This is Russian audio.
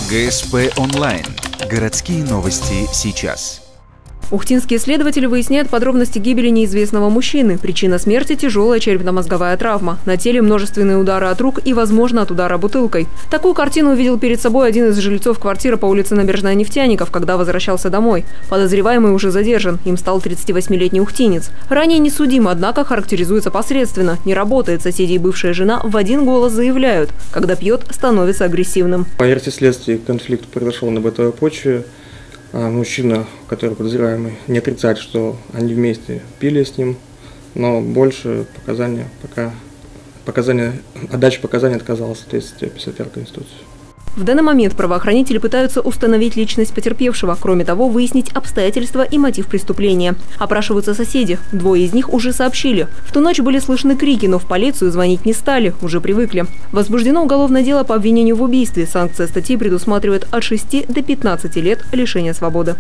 ГСП онлайн. Городские новости сейчас. Ухтинские следователи выясняют подробности гибели неизвестного мужчины. Причина смерти – тяжелая черепно-мозговая травма. На теле множественные удары от рук и, возможно, от удара бутылкой. Такую картину увидел перед собой один из жильцов квартиры по улице Набережная Нефтяников, когда возвращался домой. Подозреваемый уже задержан. Им стал 38-летний ухтинец. Ранее не судим, однако характеризуется посредственно. Не работает. Соседи и бывшая жена в один голос заявляют: когда пьет, становится агрессивным. По версии следствия, конфликт произошел на бытовой почве. Мужчина, который подозреваемый, не отрицает, что они вместе пили с ним, но больше отдачи показаний отказалась в соответствии с 51-й Конституцией. В данный момент правоохранители пытаются установить личность потерпевшего. Кроме того, выяснить обстоятельства и мотив преступления. Опрашиваются соседи. Двое из них уже сообщили. В ту ночь были слышны крики, но в полицию звонить не стали, уже привыкли. Возбуждено уголовное дело по обвинению в убийстве. Санкция статьи предусматривает от 6 до 15 лет лишения свободы.